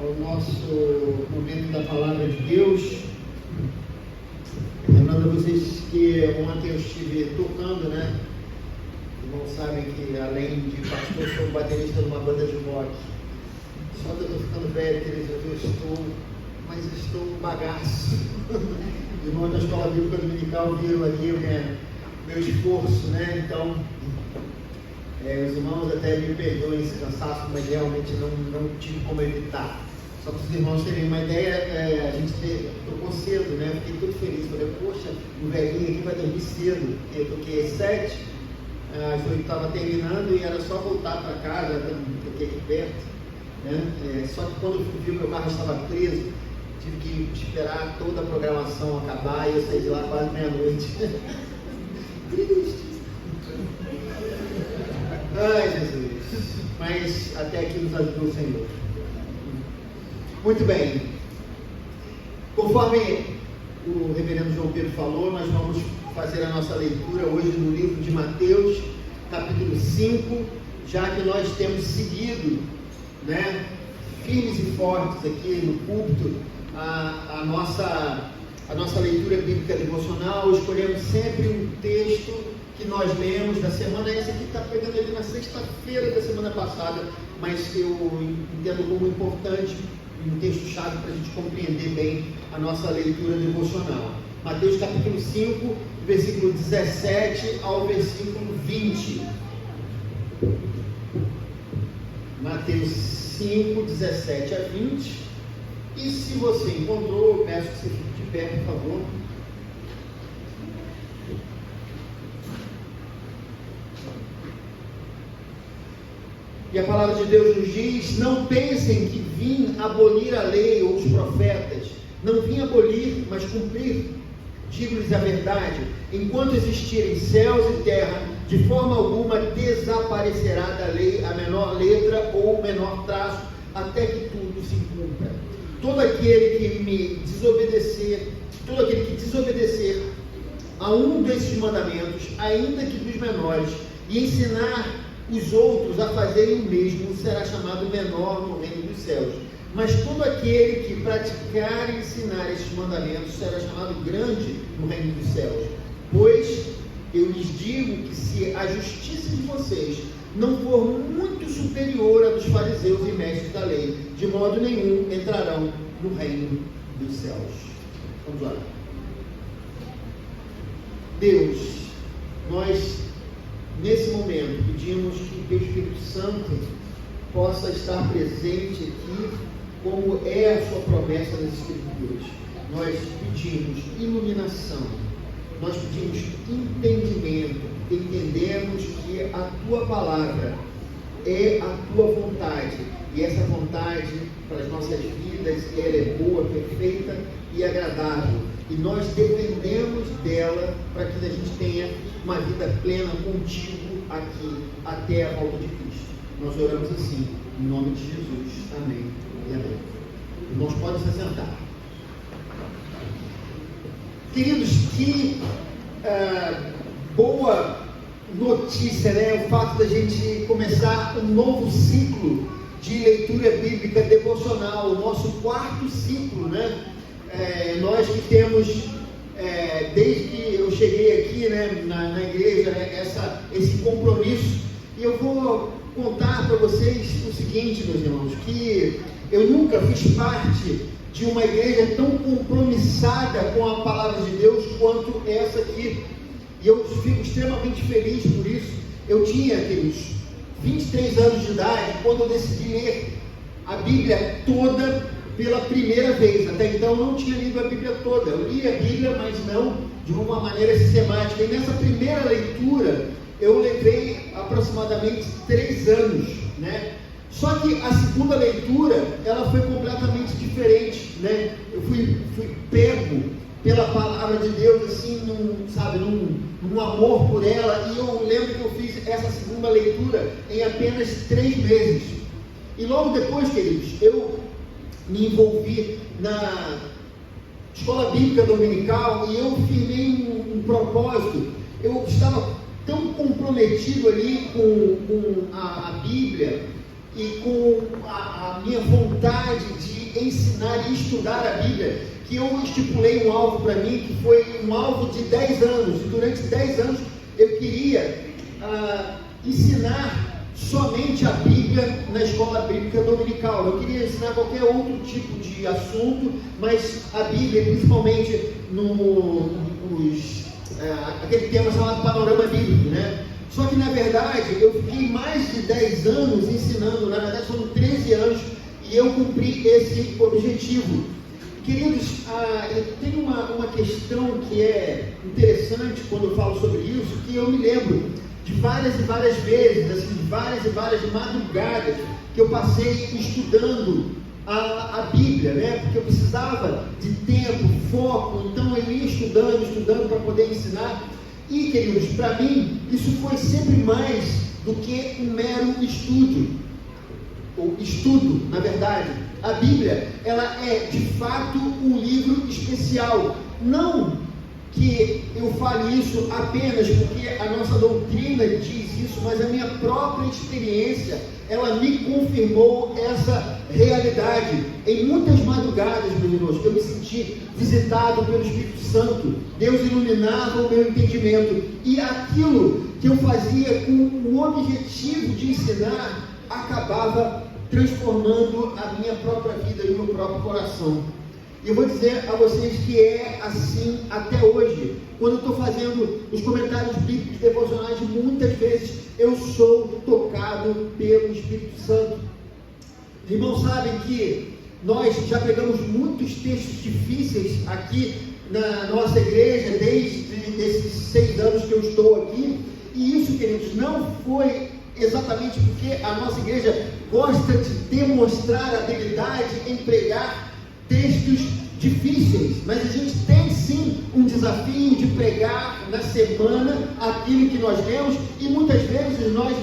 ao nosso momento da Palavra de Deus. Lembrando a vocês que ontem eu estive tocando, né? Os irmãos sabem que, além de pastor, sou baterista de uma banda de rock. Só que eu estou ficando velho, mas estou um bagaço. Os irmãos da Escola Bíblica Dominical viram aqui meu esforço, né? Então, os irmãos até me perdoem esse cansaço, mas realmente não tive como evitar. Só para os irmãos terem uma ideia, a gente tocou cedo, né? Fiquei todo feliz. Falei, poxa, o velhinho aqui vai dormir cedo, porque eu toquei às 7, às 8 estava terminando e era só voltar para casa, toquei aqui perto, né? Só que quando eu vi que meu carro estava preso, tive que esperar toda a programação acabar e eu saí de lá quase meia-noite. Triste. Ai, Jesus. Mas até aqui nos ajudou o Senhor. Muito bem. Conforme o reverendo João Pedro falou, nós vamos fazer a nossa leitura hoje no livro de Mateus, capítulo 5, já que nós temos seguido, né, firmes e fortes aqui no púlpito, a nossa leitura bíblica devocional. Escolhemos sempre um texto que nós lemos da semana. Esse aqui está pegando ali na sexta-feira da semana passada, mas eu entendo como importante, um texto-chave para a gente compreender bem a nossa leitura devocional. Mateus capítulo 5, versículo 17 ao versículo 20. Mateus 5, 17 a 20. E se você encontrou, eu peço que você fique de pé, por favor. E a palavra de Deus nos diz: não pensem que vim abolir a lei ou os profetas. Não vim abolir, mas cumprir. Digo-lhes a verdade: enquanto existirem céus e terra, de forma alguma desaparecerá da lei a menor letra ou o menor traço, até que tudo se cumpra. Todo aquele que desobedecer a um desses mandamentos, ainda que dos menores, e ensinar os outros a fazerem o mesmo, será chamado menor no reino dos céus. Mas todo aquele que praticar e ensinar esses mandamentos será chamado grande no reino dos céus. Pois eu lhes digo que se a justiça de vocês não for muito superior à dos fariseus e mestres da lei, de modo nenhum entrarão no reino dos céus. Vamos lá. Deus, nós nesse momento pedimos que o Teu Espírito Santo possa estar presente aqui, como é a sua promessa nas Escrituras. Nós pedimos iluminação, nós pedimos entendimento. Entendemos que a Tua palavra é a Tua vontade, e essa vontade para as nossas vidas, ela é boa, perfeita e agradável, e nós dependemos dela para que a gente tenha uma vida plena contigo aqui, até a volta de Cristo. Nós oramos assim, em nome de Jesus. Amém e amém. Irmãos, podem se assentar. Queridos, que boa notícia, né? O fato da gente começar um novo ciclo de leitura bíblica devocional, o nosso quarto ciclo, né? Nós que temos, desde que eu cheguei aqui, né, na igreja, né, esse compromisso. E eu vou contar para vocês o seguinte, meus irmãos, que eu nunca fiz parte de uma igreja tão compromissada com a palavra de Deus quanto essa aqui. E eu fico extremamente feliz por isso. Eu tinha aqueles 23 anos de idade quando eu decidi ler a Bíblia toda pela primeira vez. Até então eu não tinha lido a Bíblia toda. Eu li a Bíblia, mas não de uma maneira sistemática. E nessa primeira leitura eu levei aproximadamente 3 anos, né? Só que a segunda leitura, ela foi completamente diferente, né? Eu fui pego pela palavra de Deus, assim, num amor por ela. E eu lembro que eu fiz essa segunda leitura em apenas 3 meses. E logo depois, queridos, eu me envolvi na Escola Bíblica Dominical e eu firmei um propósito. Eu estava tão comprometido ali com a Bíblia e com a minha vontade de ensinar e estudar a Bíblia, que eu estipulei um alvo para mim, que foi um alvo de 10 anos, e durante 10 anos eu queria ensinar somente a Bíblia na escola bíblica dominical. Eu queria ensinar qualquer outro tipo de assunto, mas a Bíblia, principalmente aquele tema chamado Panorama Bíblico, né? Só que na verdade eu fiquei mais de 10 anos ensinando, na verdade foram 13 anos, e eu cumpri esse objetivo. Queridos, eu tenho uma questão que é interessante quando eu falo sobre isso, que eu me lembro de várias e várias vezes, assim, várias e várias madrugadas que eu passei estudando a Bíblia, né? Porque eu precisava de tempo, foco, então eu ia estudando para poder ensinar. E, queridos, para mim, isso foi sempre mais do que um mero estudo, na verdade. A Bíblia, ela é, de fato, um livro especial. Não que eu fale isso apenas porque a nossa doutrina diz isso, mas a minha própria experiência, ela me confirmou essa realidade. Em muitas madrugadas, meus irmãos, eu me senti visitado pelo Espírito Santo. Deus iluminava o meu entendimento, e aquilo que eu fazia com o objetivo de ensinar acabava transformando a minha própria vida e o meu próprio coração. E eu vou dizer a vocês que é assim até hoje. Quando eu estou fazendo os comentários bíblicos devocionais, muitas vezes eu sou tocado pelo Espírito Santo. Os irmãos sabem que nós já pegamos muitos textos difíceis aqui na nossa igreja, desde esses 6 anos que eu estou aqui, e isso, queridos, não foi exatamente porque a nossa igreja gosta de demonstrar habilidade em pregar textos difíceis, mas a gente tem sim um desafio de pregar na semana aquilo que nós lemos, e muitas vezes nós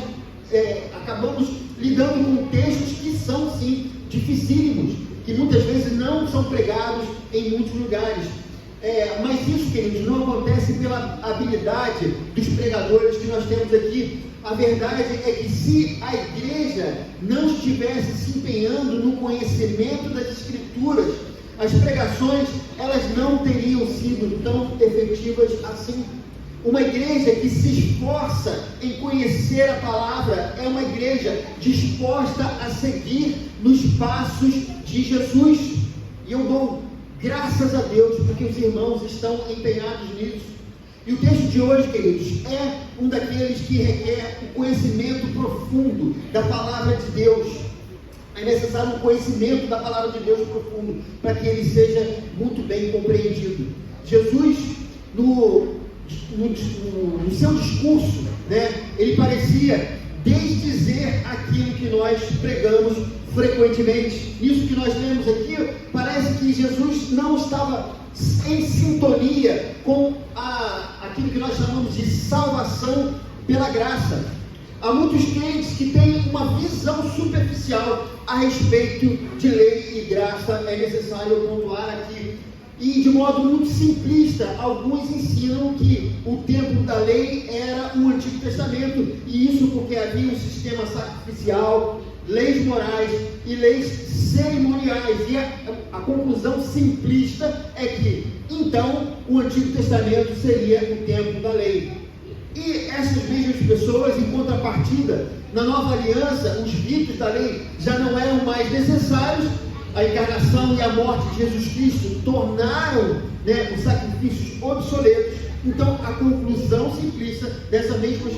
acabamos lidando com textos que são sim dificílimos, que muitas vezes não são pregados em muitos lugares. Mas isso, queridos, não acontece pela habilidade dos pregadores que nós temos aqui. A verdade é que se a igreja não estivesse se empenhando no conhecimento das Escrituras, as pregações, elas não teriam sido tão efetivas assim. Uma igreja que se esforça em conhecer a palavra é uma igreja disposta a seguir nos passos de Jesus. E eu dou graças a Deus porque os irmãos estão empenhados nisso. E o texto de hoje, queridos, é um daqueles que requer o conhecimento profundo da palavra de Deus. É necessário um conhecimento da palavra de Deus profundo para que ele seja muito bem compreendido. Jesus, no seu discurso, né, ele parecia desdizer aquilo que nós pregamos frequentemente. Isso que nós lemos aqui, parece que Jesus não estava em sintonia com aquilo que nós chamamos de salvação pela graça. Há muitos crentes que têm uma visão superficial a respeito de lei e graça, é necessário pontuar aqui. E de modo muito simplista, alguns ensinam que o tempo da lei era o Antigo Testamento, e isso porque havia um sistema sacrificial, leis morais e leis cerimoniais, e a conclusão simplista é que então o Antigo Testamento seria o tempo da lei. E essas mesmas pessoas, em contrapartida, na nova aliança, os ritos da lei já não eram mais necessários. A encarnação e a morte de Jesus Cristo tornaram, né, os sacrifícios obsoletos. Então a conclusão simplista dessas mesmas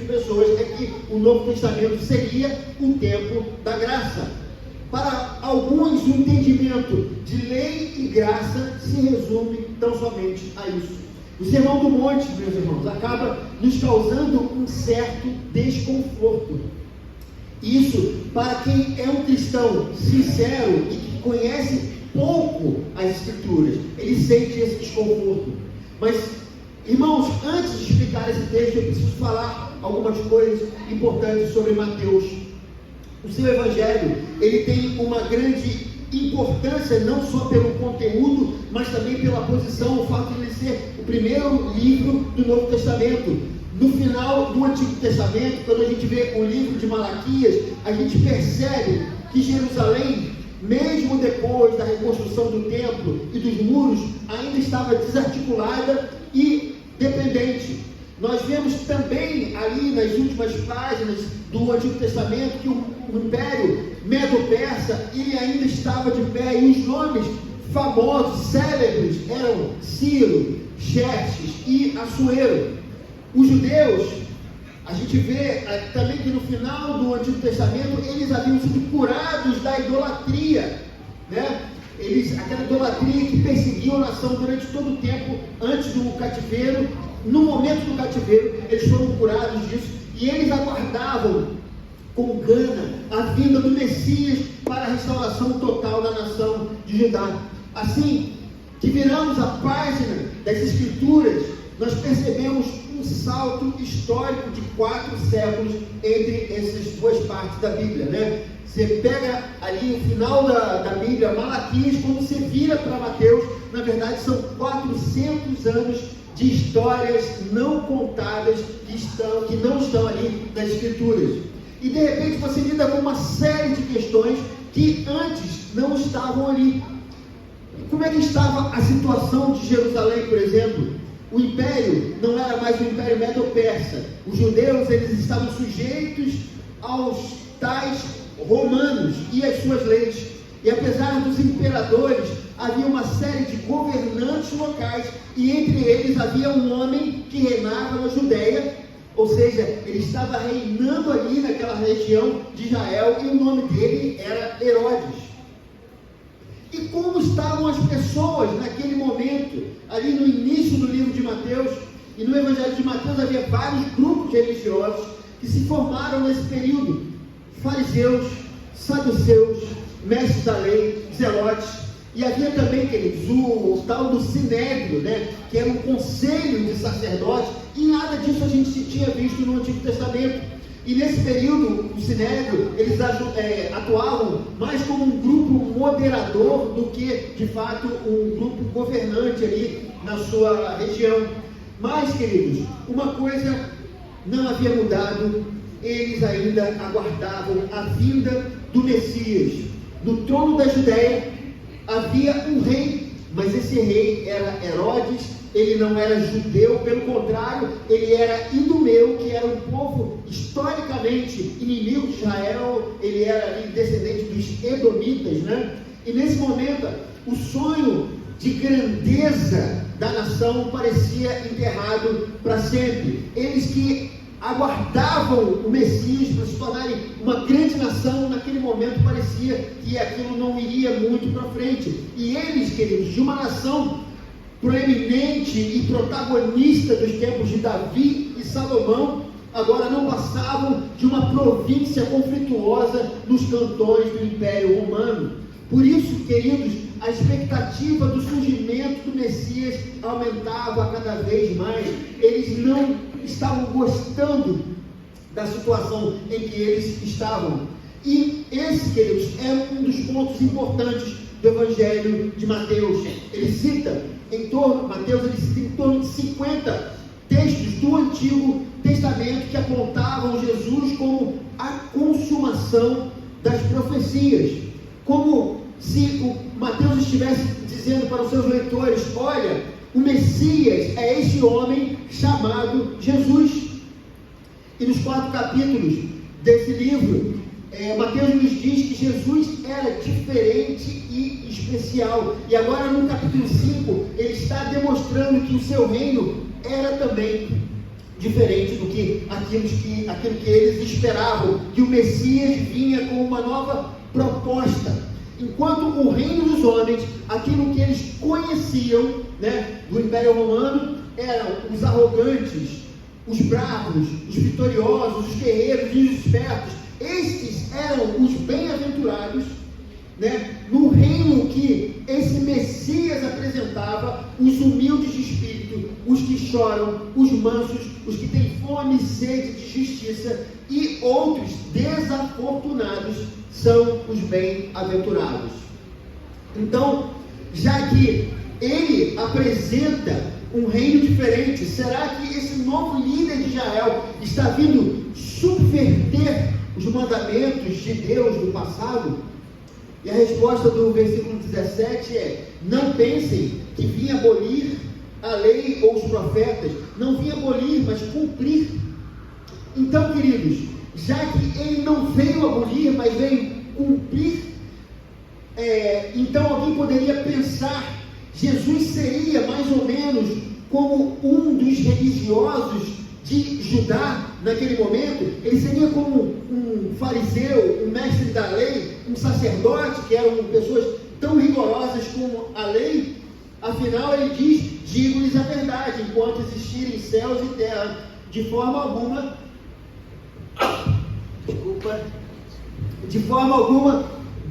pessoas é que o Novo Testamento seria o tempo da graça. Para alguns, o entendimento de lei e graça se resume tão somente a isso. O Sermão do Monte, meus irmãos, acaba nos causando um certo desconforto. Isso, para quem é um cristão sincero e que conhece pouco as Escrituras, ele sente esse desconforto. Mas, irmãos, antes de explicar esse texto, eu preciso falar algumas coisas importantes sobre Mateus. O seu Evangelho, ele tem uma grande importância, não só pelo conteúdo, mas também pela posição, o fato de ele ser o primeiro livro do Novo Testamento. No final do Antigo Testamento, quando a gente vê o livro de Malaquias, a gente percebe que Jerusalém, mesmo depois da reconstrução do templo e dos muros, ainda estava desarticulada e dependente. Nós vemos também ali nas últimas páginas do Antigo Testamento que o Império Medo-Persa, ele ainda estava de pé, e os nomes famosos, célebres, eram Ciro, Xerxes e Assuero. Os judeus, a gente vê também que no final do Antigo Testamento, eles haviam sido curados da idolatria, né? Aquela idolatria que perseguiu a nação durante todo o tempo, antes do cativeiro. No momento do cativeiro, eles foram curados disso, e eles aguardavam com gana a vinda do Messias para a restauração total da nação de Judá. Assim que viramos a página das Escrituras, nós percebemos um salto histórico de 4 séculos entre essas duas partes da Bíblia, né? Você pega ali o final da Bíblia, Malaquias, quando você vira para Mateus, na verdade são 400 anos de histórias não contadas que não estão ali nas Escrituras. E de repente você lida com uma série de questões que antes não estavam ali. Como é que estava a situação de Jerusalém, por exemplo? O império não era mais o império medo-persa. Os judeus, eles estavam sujeitos aos tais romanos e às suas leis. E apesar dos imperadores, havia uma série de governantes locais, e entre eles havia um homem que reinava na Judéia, ou seja, ele estava reinando ali naquela região de Israel, e o nome dele era Herodes. E como estavam as pessoas naquele momento, ali no início do livro de Mateus? E no Evangelho de Mateus havia vários grupos religiosos que se formaram nesse período: fariseus, saduceus, mestres da lei, zelotes. E havia também, queridos, o tal do Sinédrio, né, que era um conselho de sacerdotes, e nada disso a gente tinha visto no Antigo Testamento. E nesse período, o Sinédrio, eles atuavam mais como um grupo moderador do que, de fato, um grupo governante ali na sua região. Mas, queridos, uma coisa não havia mudado: eles ainda aguardavam a vinda do Messias. No trono da Judéia havia um rei, mas esse rei era Herodes. Ele não era judeu, pelo contrário, ele era idumeu, que era um povo historicamente inimigo de Israel. Ele era ali descendente dos edomitas, né? E nesse momento, o sonho de grandeza da nação parecia enterrado para sempre. Eles que aguardavam o Messias para se tornarem uma grande nação, naquele momento parecia que aquilo não iria muito para frente. E eles, queridos, de uma nação proeminente e protagonista dos tempos de Davi e Salomão, agora não passavam de uma província conflituosa nos cantões do Império Romano. Por isso, queridos, a expectativa do surgimento do Messias aumentava cada vez mais. Eles não estavam gostando da situação em que eles estavam. E esse, queridos, é um dos pontos importantes do Evangelho de Mateus. Ele cita em torno de 50 textos do Antigo Testamento que apontavam Jesus como a consumação das profecias. Como se o Mateus estivesse dizendo para os seus leitores: olha, o Messias é esse homem chamado Jesus. E nos 4 capítulos desse livro, Mateus nos diz que Jesus era diferente e especial. E agora no capítulo 5, ele está demonstrando que o seu reino era também diferente do que aquilo que eles esperavam, que o Messias vinha com uma nova proposta. Enquanto o reino dos homens, aquilo que eles conheciam, né, do Império Romano, eram os arrogantes, os bravos, os vitoriosos, os guerreiros e os espertos. Estes eram os bem-aventurados, né? No reino que esse Messias apresentava, os humildes de espírito, os que choram, os mansos, os que têm fome e sede de justiça, e outros desafortunados são os bem-aventurados. Então, já que ele apresenta um reino diferente? Será que esse novo líder de Israel está vindo subverter os mandamentos de Deus do passado? E a resposta do versículo 17 é: não pensem que vinha abolir a lei ou os profetas. Não vinha abolir, mas cumprir. Então, queridos, já que ele não veio abolir, mas veio cumprir, então alguém poderia pensar, Jesus seria mais ou menos como um dos religiosos de Judá naquele momento. Ele seria como um fariseu, um mestre da lei, um sacerdote, que eram pessoas tão rigorosas como a lei. Afinal, ele diz: digo-lhes a verdade, enquanto existirem céus e terra, de forma alguma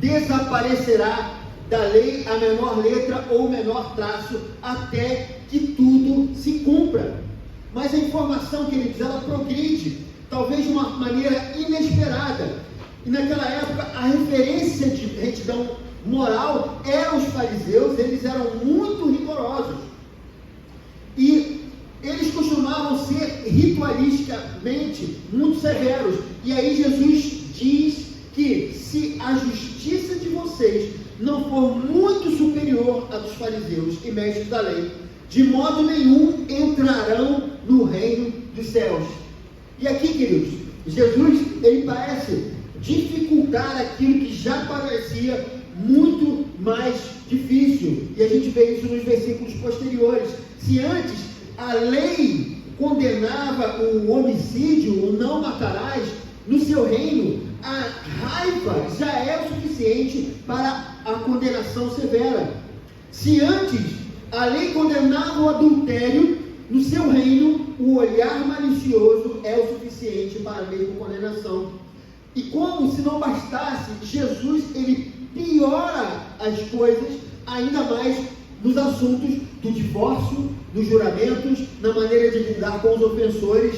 desaparecerá da lei a menor letra ou menor traço, até que tudo se cumpra. Mas a informação, queridos, ela progride, talvez de uma maneira inesperada. E naquela época, a referência de retidão moral eram os fariseus. Eles eram muito rigorosos. E eles costumavam ser ritualisticamente muito severos. E aí Jesus diz que se a justiça de vocês não for muito superior à dos fariseus e mestres da lei, de modo nenhum entrarão no reino dos céus. E aqui, queridos, Jesus, ele parece dificultar aquilo que já parecia muito mais difícil. E a gente vê isso nos versículos posteriores. Se antes a lei condenava o homicídio, o não matarás, no seu reino a raiva já é o suficiente para a condenação severa. Se antes a lei condenava o adultério, no seu reino o olhar malicioso é o suficiente para a mesma condenação. E como se não bastasse, Jesus, ele piora as coisas ainda mais nos assuntos do divórcio, dos juramentos, na maneira de lidar com os ofensores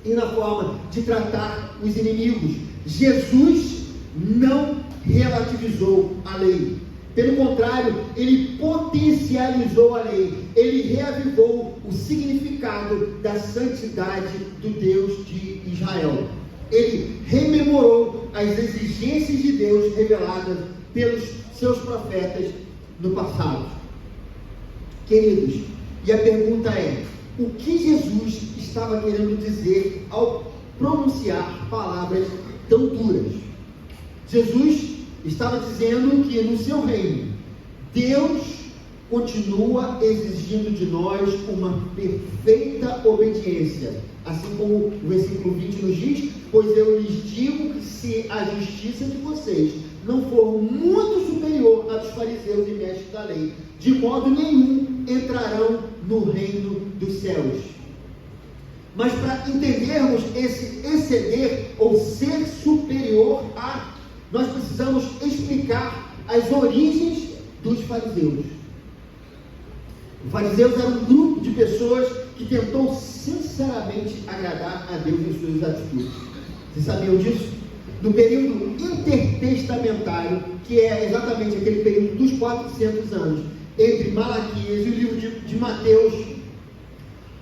e na forma de tratar os inimigos. Jesus não relativizou a lei. Pelo contrário, ele potencializou a lei. Ele reavivou o significado da santidade do Deus de Israel. Ele rememorou as exigências de Deus reveladas pelos seus profetas no passado. Queridos, e a pergunta é: o que Jesus estava querendo dizer ao pronunciar palavras tão duras? Jesus estava dizendo que no seu reino, Deus continua exigindo de nós uma perfeita obediência, assim como o versículo 20 nos diz: pois eu lhes digo que se a justiça de vocês não for muito superior à dos fariseus e mestres da lei, de modo nenhum entrarão no reino dos céus. Mas para entendermos esse exceder ou ser superior a, nós precisamos explicar as origens dos fariseus. Os fariseus eram um grupo de pessoas que tentou sinceramente agradar a Deus em suas atitudes. Vocês sabiam disso? No período intertestamentário, que é exatamente aquele período dos 400 anos, entre Malaquias e o livro de Mateus,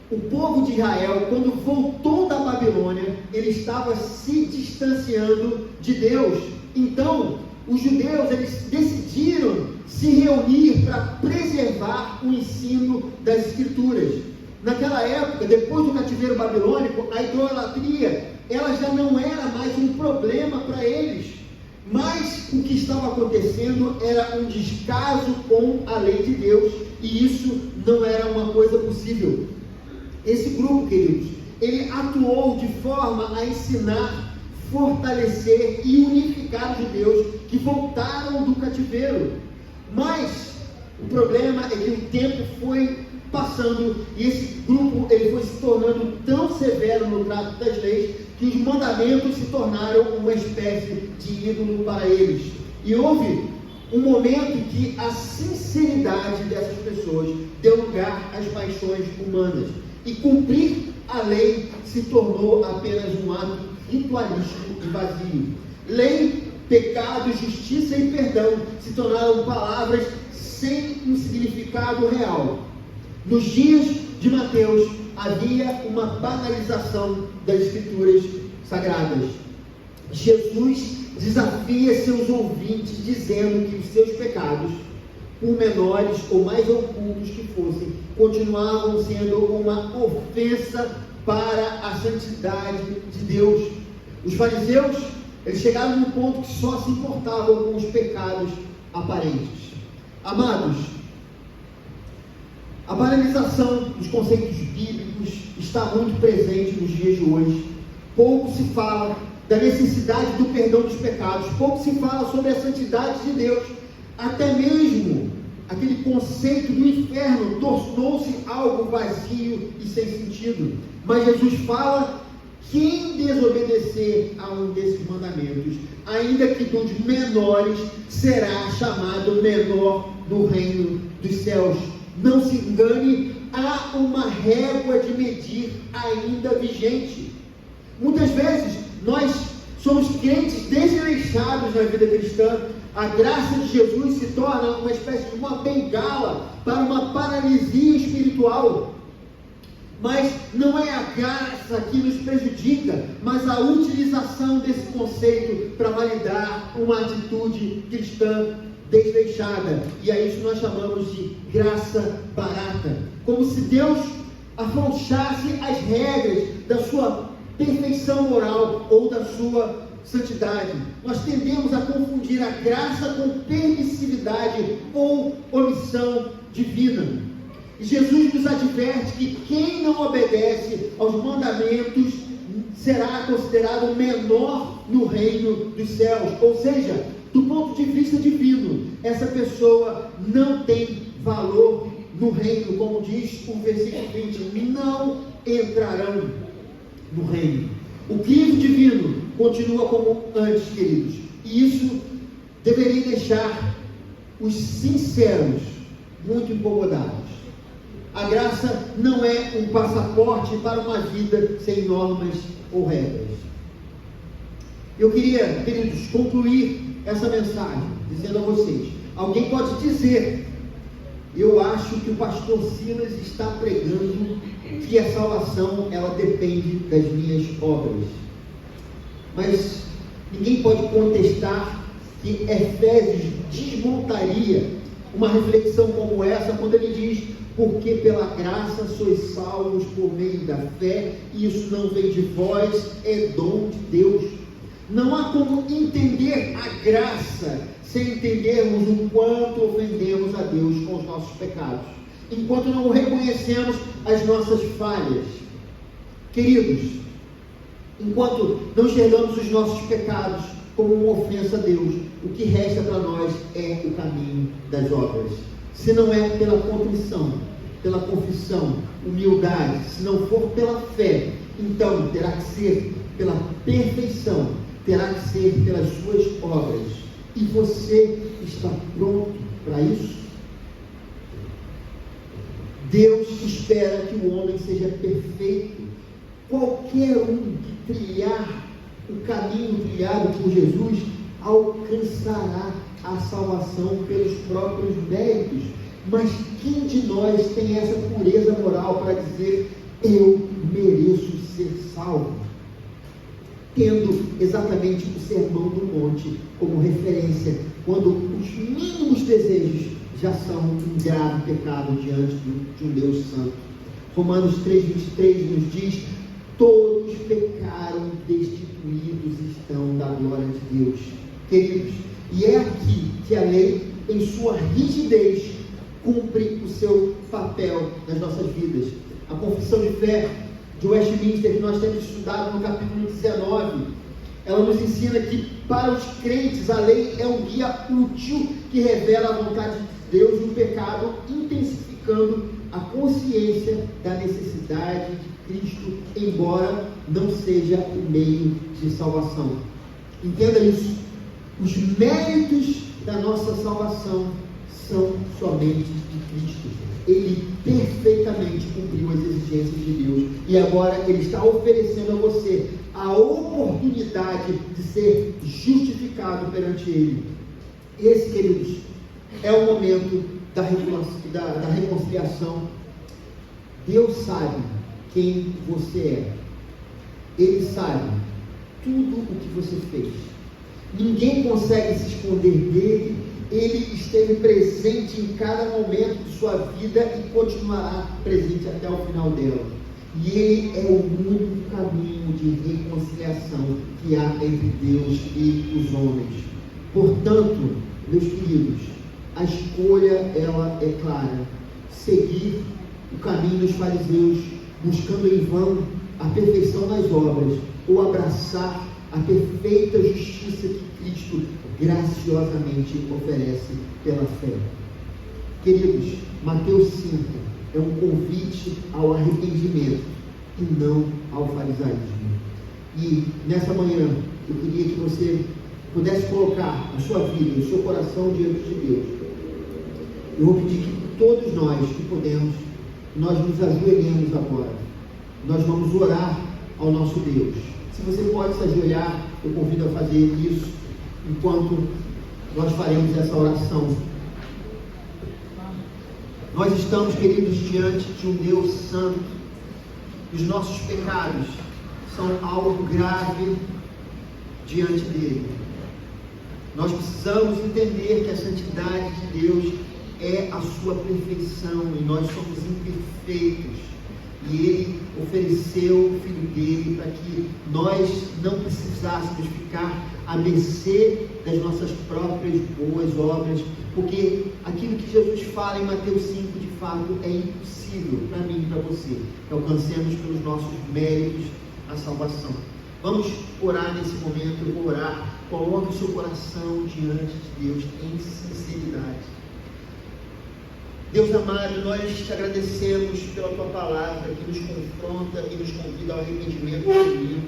o povo de Israel, quando voltou da Babilônia, ele estava se distanciando de Deus. Então, os judeus, eles decidiram se reunir para preservar o ensino das Escrituras. Naquela época, depois do cativeiro babilônico, a idolatria, ela já não era mais um problema para eles. Mas o que estava acontecendo era um descaso com a lei de Deus, e isso não era uma coisa possível. Esse grupo, queridos, ele atuou de forma a ensinar, fortalecer e unificar os judeus que voltaram do cativeiro. Mas o problema é que o tempo foi passando e esse grupo ele foi se tornando tão severo no trato das leis que os mandamentos se tornaram uma espécie de ídolo para eles. E houve um momento que a sinceridade dessas pessoas deu lugar às paixões humanas. E cumprir a lei se tornou apenas um ato ritualístico e vazio. Lei, pecado, justiça e perdão se tornaram palavras sem um significado real. Nos dias de Mateus, havia uma banalização das Escrituras Sagradas. Jesus desafia seus ouvintes dizendo que os seus pecados, por menores ou mais ocultos que fossem, continuavam sendo uma ofensa para a santidade de Deus. Os fariseus, eles chegaram num ponto que só se importavam com os pecados aparentes. Amados, a banalização dos conceitos bíblicos está muito presente nos dias de hoje. Pouco se fala da necessidade do perdão dos pecados, pouco se fala sobre a santidade de Deus. Até mesmo aquele conceito do inferno tornou-se algo vazio e sem sentido. Mas Jesus fala: quem desobedecer a um desses mandamentos, ainda que dos menores, será chamado menor no reino dos céus. Não se engane, há uma régua de medir ainda vigente. Muitas vezes nós somos crentes desleixados na vida cristã. A graça de Jesus se torna uma espécie de uma bengala para uma paralisia espiritual. Mas não é a graça que nos prejudica, mas a utilização desse conceito para validar uma atitude cristã desleixada. E a isso nós chamamos de graça barata. Como se Deus afrouxasse as regras da sua perfeição moral ou da sua santidade. Nós tendemos a confundir a graça com permissividade ou omissão divina. E Jesus nos adverte que quem não obedece aos mandamentos será considerado menor no reino dos céus. Ou seja, do ponto de vista divino, essa pessoa não tem valor no reino, como diz o versículo 20, não entrarão no reino. O crivo divino continua como antes, queridos, e isso deveria deixar os sinceros muito incomodados. A graça não é um passaporte para uma vida sem normas ou regras. Eu queria, queridos, concluir essa mensagem dizendo a vocês: alguém pode dizer, eu acho que o pastor Silas está pregando que a salvação ela depende das minhas obras. Mas ninguém pode contestar que Efésios desmontaria uma reflexão como essa quando ele diz: porque pela graça sois salvos por meio da fé, e isso não vem de vós, é dom de Deus. Não há como entender a graça sem entendermos o quanto ofendemos a Deus com os nossos pecados, enquanto não reconhecemos as nossas falhas. Queridos, enquanto não enxergamos os nossos pecados como uma ofensa a Deus, o que resta para nós é o caminho das obras. Se não é pela contrição, pela confissão, humildade, se não for pela fé, então terá que ser pela perfeição, terá que ser pelas suas obras. E você está pronto para isso? Deus espera que o homem seja perfeito. Qualquer um que trilhar o caminho trilhado por Jesus alcançará a salvação pelos próprios méritos. Mas quem de nós tem essa pureza moral para dizer: eu mereço ser salvo? Tendo exatamente o Sermão do Monte como referência, quando os mínimos desejos já são um grave pecado diante de um Deus santo. Romanos 3,23 nos diz: todos pecaram, destituídos estão da glória de Deus. Queridos, e é aqui que a lei, em sua rigidez, cumpre o seu papel nas nossas vidas. A confissão de fé de Westminster, que nós temos estudado no capítulo 19, ela nos ensina que para os crentes a lei é um guia útil que revela a vontade de Deus no pecado, intensificando a consciência da necessidade de Cristo, embora não seja o meio de salvação. Entenda isso: os méritos da nossa salvação são somente de Cristo. Ele perfeitamente cumpriu as exigências de Deus, e agora Ele está oferecendo a você a oportunidade de ser justificado perante Ele. Esse, queridos, é o momento da reconciliação Deus sabe quem você é. Ele sabe tudo o que você fez. Ninguém consegue se esconder dele. Ele esteve presente em cada momento de sua vida e continuará presente até o final dela. E ele é o único caminho de reconciliação que há entre Deus e os homens. Portanto, meus queridos, a escolha ela é clara: seguir o caminho dos fariseus, buscando em vão a perfeição nas obras, ou abraçar a perfeita justiça que Cristo graciosamente oferece pela fé. Queridos, Mateus 5 é um convite ao arrependimento e não ao farisaísmo. E nessa manhã eu queria que você pudesse colocar a sua vida, o seu coração diante de Deus. Eu vou pedir que todos nós que podemos, nós nos ajoelhemos agora. Nós vamos orar ao nosso Deus. Se você pode se ajoelhar, eu convido a fazer isso enquanto nós faremos essa oração. Nós estamos, queridos, diante de um Deus santo. Os nossos pecados são algo grave diante dele. Nós precisamos entender que a santidade de Deus é a sua perfeição e nós somos imperfeitos. E ele ofereceu o Filho dele para que nós não precisássemos ficar à mercê das nossas próprias boas obras, porque aquilo que Jesus fala em Mateus 5, de fato, é impossível para mim e para você, que alcancemos pelos nossos méritos a salvação. Vamos orar nesse momento. Eu vou orar. Coloque o seu coração diante de Deus em sinceridade. Deus amado, nós te agradecemos pela tua palavra que nos confronta e nos convida ao arrependimento genuíno.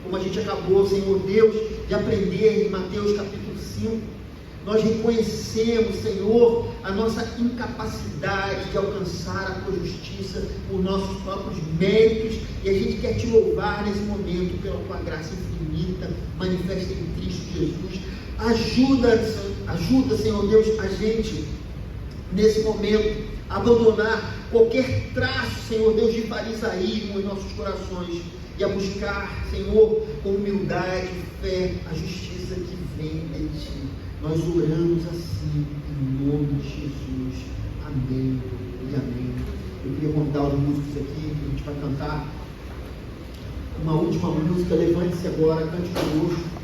Como a gente acabou, Senhor Deus, de aprender em Mateus capítulo 5, nós reconhecemos, Senhor, a nossa incapacidade de alcançar a tua justiça por nossos próprios méritos, e a gente quer te louvar nesse momento pela tua graça infinita manifesta em Cristo Jesus. Ajuda, Senhor Deus, a gente nesse momento abandonar qualquer traço, Senhor Deus, de farisaísmo em nossos corações e a buscar, Senhor, com humildade, fé, a justiça que vem de ti. Nós oramos assim, em nome de Jesus. Amém e amém. Eu queria convidar os músicos aqui, que a gente vai cantar uma última música. Levante-se agora, cante conosco.